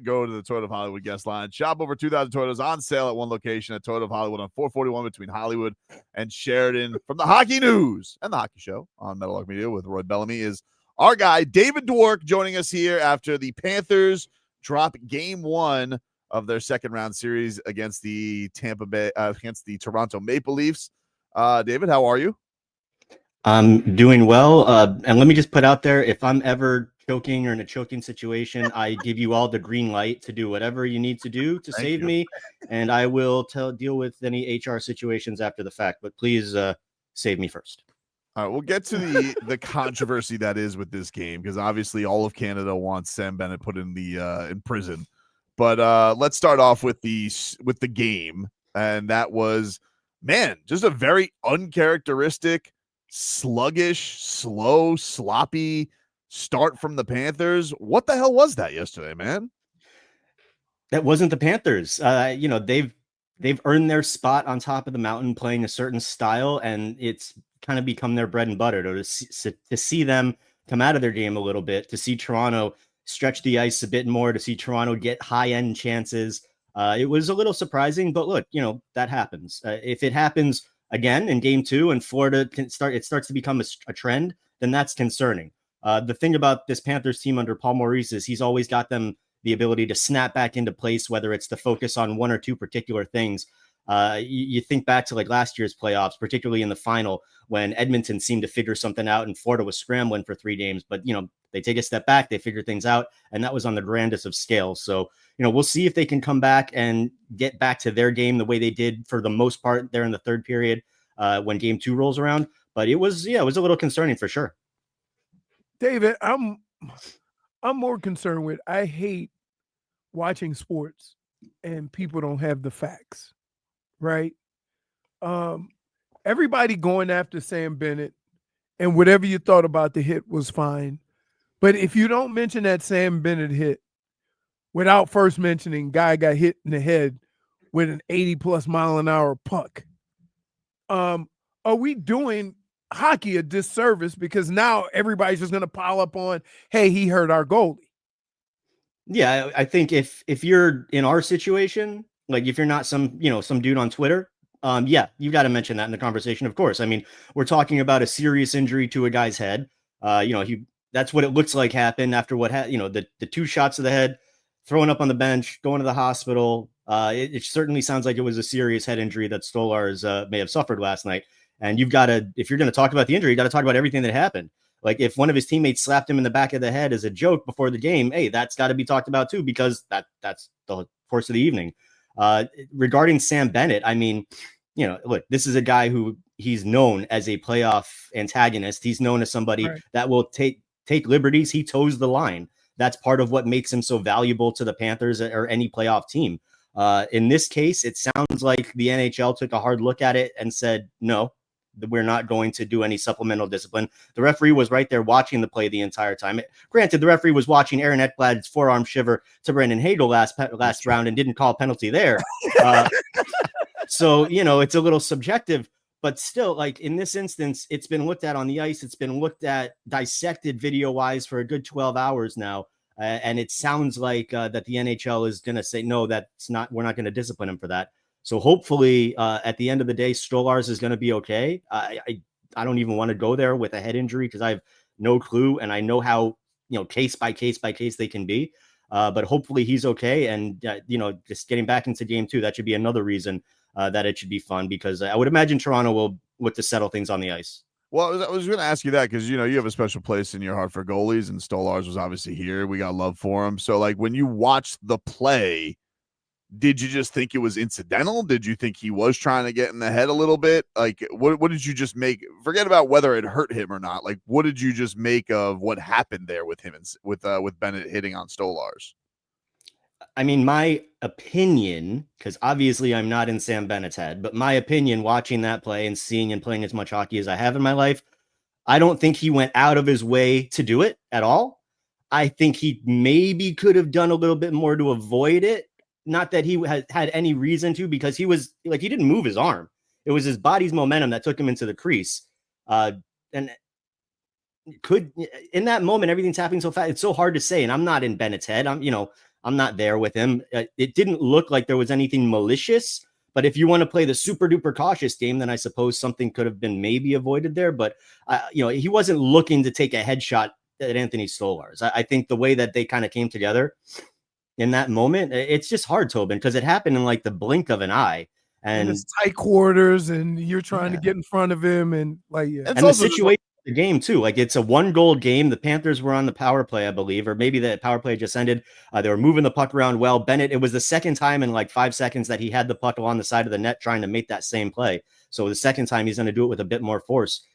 go to the Toyota of Hollywood guest line. Shop over 2,000 Toyotas on sale at one location at Toyota of Hollywood on 441 between Hollywood and Sheridan. From the Hockey News and the Hockey Show on Metalog Media with Roy Bellamy is our guy, David Dwork, joining us here after the Panthers drop game one of their second round series against the Toronto Maple Leafs. David, how are you? I'm doing well. And let me just put out there, if I'm ever choking or in a choking situation, I give you all the green light to do whatever you need to do to save me. And I will deal with any HR situations after the fact, but please save me first. All right, we'll get to the controversy that is with this game, because obviously all of Canada wants Sam Bennett put in prison. But let's start off with the game, and that was, man, just a very uncharacteristic, sluggish, slow, sloppy start from the Panthers. What the hell was that yesterday, man? That wasn't the Panthers. They've earned their spot on top of the mountain playing a certain style, and it's kind of become their bread and butter to see them come out of their game a little bit, to see Toronto stretch the ice a bit more, to see Toronto get high-end chances. It was a little surprising, but look, that happens. If it happens again in game two and Florida starts to become a trend, then that's concerning. The thing about this Panthers team under Paul Maurice is he's always got them the ability to snap back into place, whether it's to focus on one or two particular things. You think back to like last year's playoffs, particularly in the final, when Edmonton seemed to figure something out and Florida was scrambling for 3 games, but they take a step back, they figure things out, and that was on the grandest of scales. So, we'll see if they can come back and get back to their game the way they did for the most part there in the third period when game 2 rolls around. But it was a little concerning for sure. David, I'm more concerned with, I hate watching sports and people don't have the facts, right? Everybody going after Sam Bennett, and whatever you thought about the hit was fine. But if you don't mention that Sam Bennett hit without first mentioning guy got hit in the head with an 80+ mile an hour puck, are we doing hockey a disservice? Because now everybody's just going to pile up on, hey, he hurt our goalie. Yeah, I think if you're in our situation, like if you're not some dude on Twitter, you got to mention that in the conversation, of course. I mean, we're talking about a serious injury to a guy's head. That's what it looks like happened after the 2 shots to the head, throwing up on the bench, going to the hospital. It certainly sounds like it was a serious head injury that Stolarz may have suffered last night. And if you're going to talk about the injury, you got to talk about everything that happened. Like if one of his teammates slapped him in the back of the head as a joke before the game, hey, that's got to be talked about too, because that's the course of the evening. Regarding Sam Bennett, I mean, look, this is a guy who he's known as a playoff antagonist. He's known as somebody that will take liberties. He toes the line. That's part of what makes him so valuable to the Panthers or any playoff team. In this case, it sounds like the NHL took a hard look at it and said, no, we're not going to do any supplemental discipline. The referee was right there watching the play the entire time. Granted, the referee was watching Aaron Ekblad's forearm shiver to Brendan Hagel last round and didn't call a penalty there. So, it's a little subjective, but still, like in this instance, it's been looked at on the ice. It's been looked at, dissected video wise for a good 12 hours now. And it sounds like that the NHL is going to say, no, we're not going to discipline him for that. So hopefully at the end of the day, Stolarz is going to be okay. I don't even want to go there with a head injury because I have no clue. And I know how, case by case they can be. But hopefully he's okay. And, just getting back into game 2, that should be another reason that it should be fun, because I would imagine Toronto will look to settle things on the ice. Well, I was going to ask you that because, you have a special place in your heart for goalies, and Stolarz was obviously here. We got love for him. So, like, when you watched the play, did you just think it was incidental? Did you think he was trying to get in the head a little bit? Like, what did you just make? Forget about whether it hurt him or not. Like, what did you just make of what happened there with him and with Bennett hitting on Stolarz? I mean, my opinion, because obviously I'm not in Sam Bennett's head, but my opinion watching that play and seeing and playing as much hockey as I have in my life, I don't think he went out of his way to do it at all. I think he maybe could have done a little bit more to avoid it. Not that he had any reason to, because he didn't move his arm. It was his body's momentum that took him into the crease. And could, in that moment, everything's happening so fast. It's so hard to say. And I'm not in Bennett's head. I'm not there with him. It didn't look like there was anything malicious. But if you want to play the super duper cautious game, then I suppose something could have been maybe avoided there. But, he wasn't looking to take a headshot at Anthony Stolarz. I think the way that they kind of came together in that moment, it's just hard, Tobin, because it happened in like the blink of an eye. And it's tight quarters, and you're trying to get in front of him, and like, and the situation of the game too. Like, it's a 1-goal game. The Panthers were on the power play, I believe, or maybe the power play just ended. They were moving the puck around well. Bennett, it was the second time in like 5 seconds that he had the puck along the side of the net trying to make that same play. So the second time he's going to do it with a bit more force.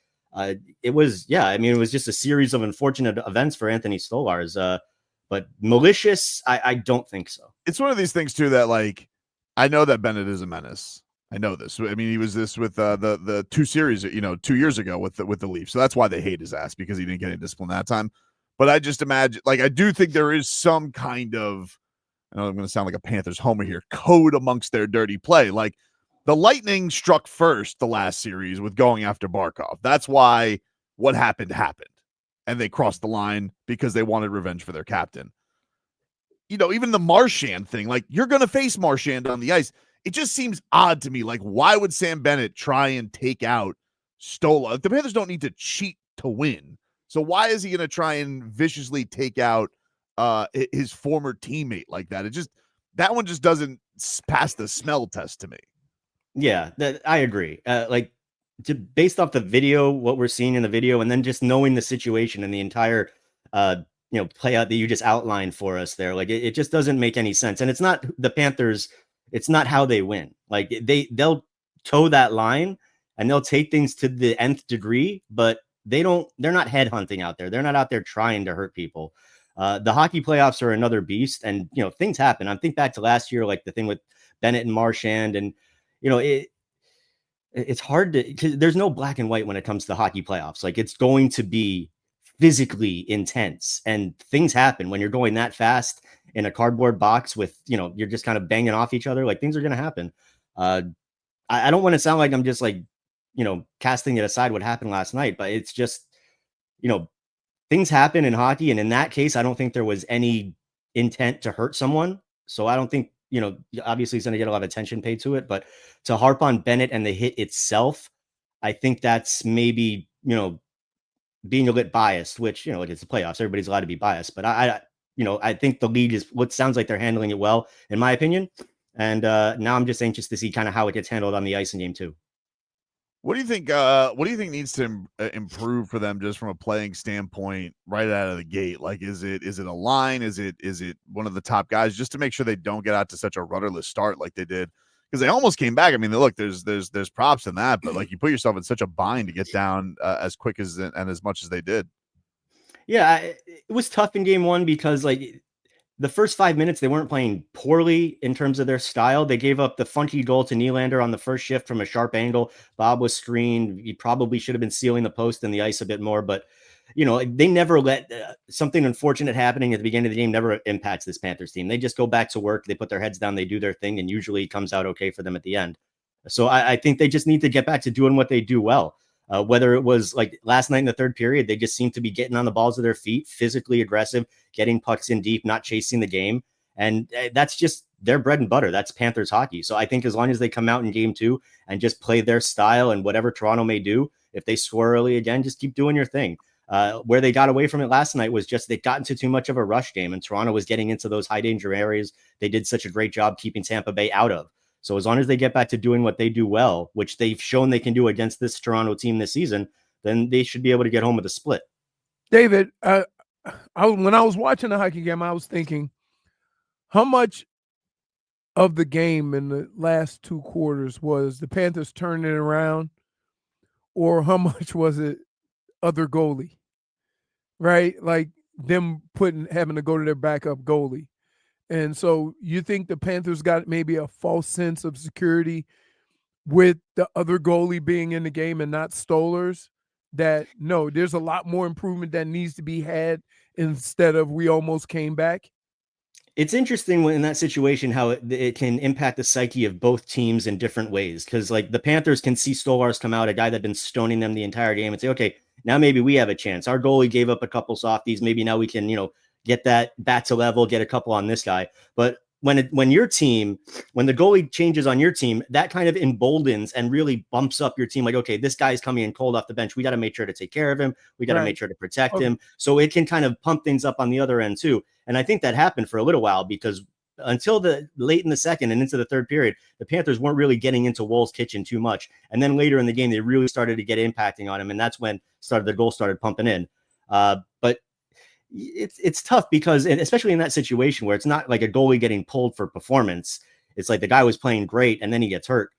It was just a series of unfortunate events for Anthony Stolarz. But malicious, I don't think so. It's one of these things too that, like, I know that Bennett is a menace. I know this. I mean, he was this with the 2 series, 2 years ago with the Leafs. So that's why they hate his ass, because he didn't get any discipline that time. But I just imagine, like, I do think there is some kind of, I know I'm going to sound like a Panthers homer here, code amongst their dirty play. Like, the Lightning struck first the last series with going after Barkov. That's why what happened. And they crossed the line because they wanted revenge for their captain. Even the Marchand thing, like, you're going to face Marchand on the ice. It just seems odd to me. Like, why would Sam Bennett try and take out Stolarz? The Panthers don't need to cheat to win. So why is he going to try and viciously take out his former teammate like that? That one just doesn't pass the smell test to me. Yeah, I agree. Based off the video, what we're seeing in the video, and then just knowing the situation and the entire play out that you just outlined for us there, like, it just doesn't make any sense. And it's not the Panthers. It's not how they win. Like, they'll toe that line and they'll take things to the nth degree, but they're not headhunting out there. They're not out there trying to hurt people. The hockey playoffs are another beast, and things happen. I think back to last year, like the thing with Bennett and Marchand, and it's hard because there's no black and white when it comes to the hockey playoffs. Like, it's going to be physically intense, and things happen when you're going that fast in a cardboard box with, you're just kind of banging off each other. Like, things are going to happen. I don't want to sound like I'm just like, casting it aside what happened last night, but it's just, things happen in hockey. And in that case, I don't think there was any intent to hurt someone. So I don't think, obviously he's going to get a lot of attention paid to it, but to harp on Bennett and the hit itself, I think that's maybe, being a bit biased, which, it's the playoffs. Everybody's allowed to be biased, but I think the league is what sounds like they're handling it well, in my opinion. And now I'm just anxious to see kind of how it gets handled on the ice in game 2. What do you think? What do you think needs to improve for them, just from a playing standpoint, right out of the gate? Like, is it a line? Is it one of the top guys, just to make sure they don't get out to such a rudderless start like they did? Because they almost came back. I mean, look, there's props in that, but like, you put yourself in such a bind to get down as quick as and as much as they did. Yeah, it was tough in game 1 because, like, the first 5 minutes, they weren't playing poorly in terms of their style. They gave up the funky goal to Nylander on the first shift from a sharp angle. Bob was screened. He probably should have been sealing the post and the ice a bit more, but they never let something unfortunate happening at the beginning of the game never impacts this Panthers team. They just go back to work. They put their heads down. They do their thing, and usually it comes out okay for them at the end. So I think they just need to get back to doing what they do well. Whether it was like last night in the third period, they just seem to be getting on the balls of their feet, physically aggressive, getting pucks in deep, not chasing the game. And that's just their bread and butter. That's Panthers hockey. So I think as long as they come out in game 2 and just play their style, and whatever Toronto may do, if they score early again, just keep doing your thing. Where they got away from it last night was just they got into too much of a rush game, and Toronto was getting into those high danger areas they did such a great job keeping Tampa Bay out of. So as long as they get back to doing what they do well, which they've shown they can do against this Toronto team this season, then they should be able to get home with a split. David, when I was watching the hockey game, I was thinking, how much of the game in the last 2 quarters was the Panthers turning it around, or how much was it other goalie, right? Like them having to go to their backup goalie. And so you think the Panthers got maybe a false sense of security with the other goalie being in the game and not Stolarz? That no, there's a lot more improvement that needs to be had instead of we almost came back? It's interesting when in that situation how it can impact the psyche of both teams in different ways. Because like the Panthers can see Stolarz come out, a guy that's been stoning them the entire game, and say, okay, now maybe we have a chance. Our goalie gave up a couple softies. Maybe now we can, get that back to level, get a couple on this guy. But when the goalie changes on your team, that kind of emboldens and really bumps up your team. Like, okay, this guy's coming in cold off the bench. We got to make sure to take care of him. We got to make sure to protect him. So it can kind of pump things up on the other end too. And I think that happened for a little while because until the late in the second and into the third period, the Panthers weren't really getting into Wool's kitchen too much. And then later in the game, they really started to get impacting on him. And that's when the goal started pumping in. But it's tough because, and especially in that situation where it's not like a goalie getting pulled for performance. It's like the guy was playing great and then he gets hurt.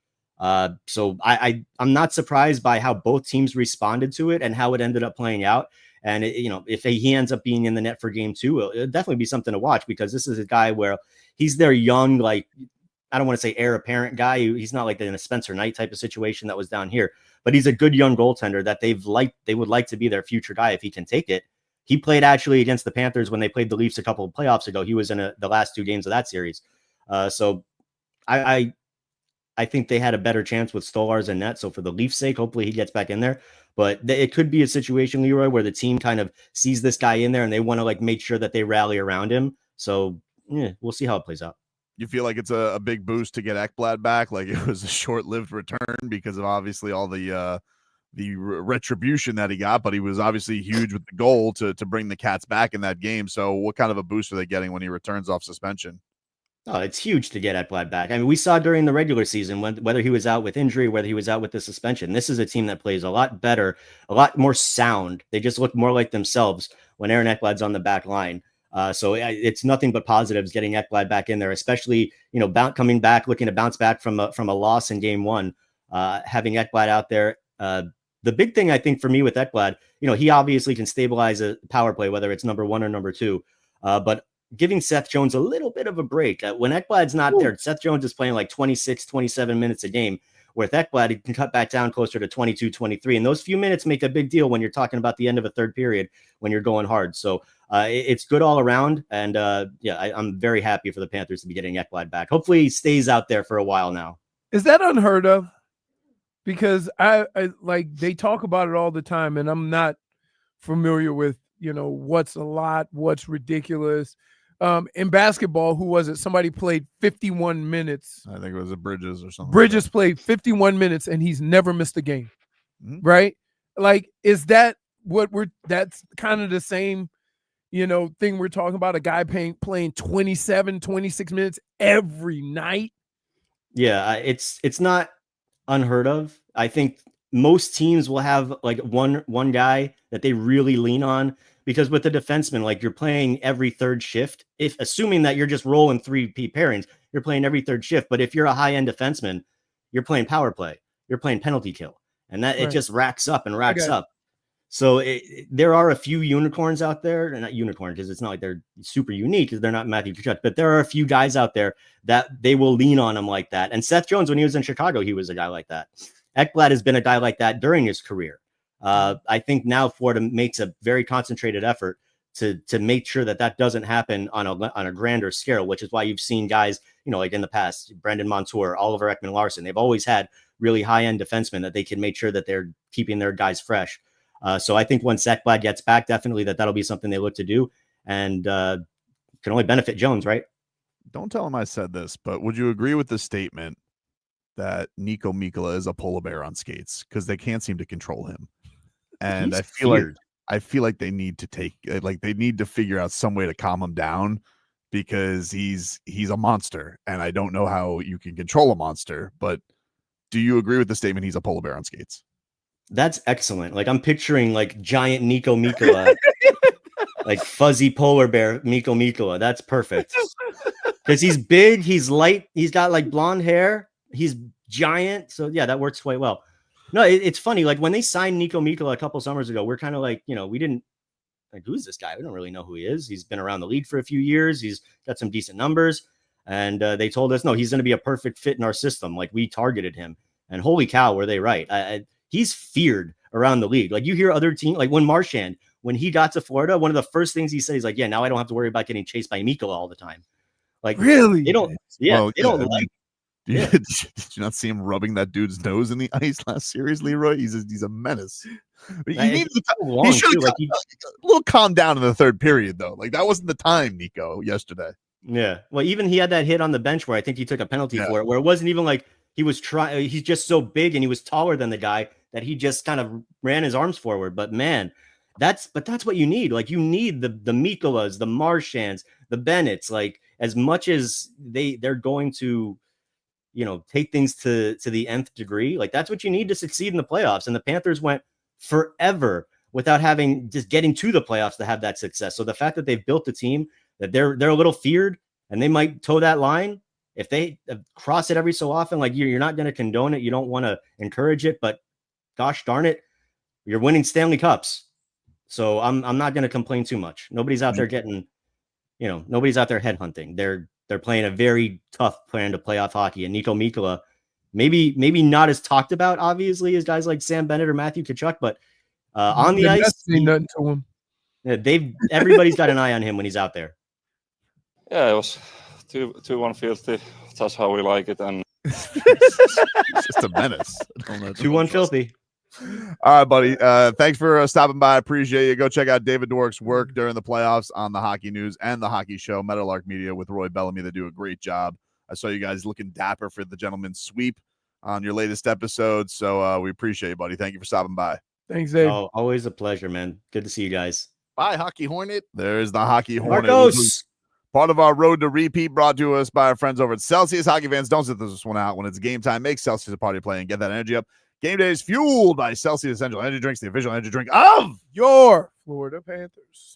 So I'm not surprised by how both teams responded to it and how it ended up playing out. And if he ends up being in the net for game 2, it'll definitely be something to watch because this is a guy where he's their young, like, I don't want to say heir apparent guy. He's not like in a Spencer Knight type of situation that was down here, but he's a good young goaltender that they would like to be their future guy if he can take it. He played actually against the Panthers when they played the Leafs a couple of playoffs ago. He was in the last 2 games of that series. So I think they had a better chance with Stolarz and net. So for the Leafs' sake, hopefully he gets back in there. But it could be a situation, Leroy, where the team kind of sees this guy in there and they want to like make sure that they rally around him. So we'll see how it plays out. You feel like it's a big boost to get Ekblad back? Like it was a short-lived return because of obviously all the retribution that he got, but he was obviously huge with the goal to bring the Cats back in that game. So what kind of a boost are they getting when he returns off suspension? Oh, it's huge to get Ekblad back. I mean, we saw during the regular season whether he was out with injury, whether he was out with the suspension. This is a team that plays a lot better, a lot more sound. They just look more like themselves when Aaron Ekblad's on the back line. So it's nothing but positives getting Ekblad back in there, especially coming back, looking to bounce back from a loss in game 1. Having Ekblad out there. The big thing I think for me with Ekblad, he obviously can stabilize a power play, whether it's number 1 or number 2, but giving Seth Jones a little bit of a break. When Ekblad's not there, Seth Jones is playing like 26, 27 minutes a game. With Ekblad, he can cut back down closer to 22, 23. And those few minutes make a big deal when you're talking about the end of a third period, when you're going hard. So it's good all around. And I'm very happy for the Panthers to be getting Ekblad back. Hopefully he stays out there for a while now. Is that unheard of? Because I like they talk about it all the time, and I'm not familiar with what's a lot, what's ridiculous. In basketball, who was it? Somebody played 51 minutes. I think it was Bridges or something. Bridges played 51 minutes, and he's never missed a game. Mm-hmm. Right? Like, is that what that's kind of the same, thing we're talking about? A guy playing 27, 26 minutes every night? Yeah, it's not unheard of. I think most teams will have like one guy that they really lean on, because with the defenseman, like you're playing every third shift, if assuming that you're just rolling 3P pairings, you're playing every third shift. But if you're a high-end defenseman, you're playing power play, you're playing penalty kill, and that it just racks up and racks up. So there are a few unicorns out there. They're not unicorn because it's not like they're super unique because they're not Matthew Tkachuk, but there are a few guys out there that they will lean on him like that. And Seth Jones, when he was in Chicago, he was a guy like that. Ekblad has been a guy like that during his career. I think now Florida makes a very concentrated effort to make sure that doesn't happen on a grander scale, which is why you've seen guys, like in the past, Brendan Montour, Oliver Ekman-Larsson, they've always had really high-end defensemen that they can make sure that they're keeping their guys fresh. So I think once Ekblad gets back, definitely that'll be something they look to do, and can only benefit Jones, right? Don't tell him I said this, but would you agree with the statement that Niko Mikkola is a polar bear on skates because they can't seem to control him? And I feel like they need to figure out some way to calm him down because he's a monster, and I don't know how you can control a monster. But do you agree with the statement he's a polar bear on skates? That's excellent. Like I'm picturing like giant Niko Mikkola, like fuzzy polar bear Niko Mikkola. That's perfect. Because he's big, he's light, he's got like blonde hair, he's giant. So yeah, that works quite well. No, it's funny. Like when they signed Niko Mikkola a couple summers ago, we're kind of like, we didn't like, who's this guy? We don't really know who he is. He's been around the league for a few years. He's got some decent numbers. And they told us, no, he's going to be a perfect fit in our system. Like we targeted him. And holy cow, were they right? He's feared around the league. Like you hear other teams, like when Marchand, when he got to Florida, one of the first things he said, he's like, yeah, now I don't have to worry about getting chased by Mikkola all the time. Like really? They don't, they don't like Did you not see him rubbing that dude's nose in the ice last series, Leroy? He's a menace. He needs he should have a little calmed down in the third period, though. Like, that wasn't the time, Niko, yesterday. Yeah. Well, even he had that hit on the bench where I think he took a penalty for it, where it wasn't even like he was trying. He's just so big and he was taller than the guy that he just kind of ran his arms forward. But man, that's what you need. Like, you need the Mikkolas, the Marchands, the Bennetts. Like, as much as they're going to, take things to the nth degree. Like, that's what you need to succeed in the playoffs. And the Panthers went forever without just getting to the playoffs to have that success. So the fact that they've built a team that they're a little feared and they might toe that line, if they cross it every so often, like, you're not going to condone it. You don't want to encourage it, but gosh darn it, you're winning Stanley Cups. So I'm not going to complain too much. Nobody's out there nobody's out there headhunting. They're playing a very tough plan to playoff hockey. And Niko Mikkola, maybe not as talked about, obviously, as guys like Sam Bennett or Matthew Tkachuk, but on the ice, nothing to him. Everybody's got an eye on him when he's out there. Yeah, it was 2-1 filthy. That's how we like it. And it's just a menace. 2-1 filthy. All right, buddy. Thanks for stopping by. I appreciate you. Go check out David Dwork's work during the playoffs on the Hockey News and the Hockey Show, Meadowlark Media with Roy Bellamy. They do a great job. I saw you guys looking dapper for the gentleman's sweep on your latest episode. So we appreciate you, buddy. Thank you for stopping by. Thanks, Dave. Oh, always a pleasure, man. Good to see you guys. Bye, Hockey Hornet. There's the Hockey Hornet. Marcos. Part of our road to repeat, brought to us by our friends over at Celsius. Hockey fans, don't sit this one out. When it's game time, make Celsius a party play and get that energy up. Game day is fueled by Celsius Essential Energy Drinks, the official energy drink of your Florida Panthers.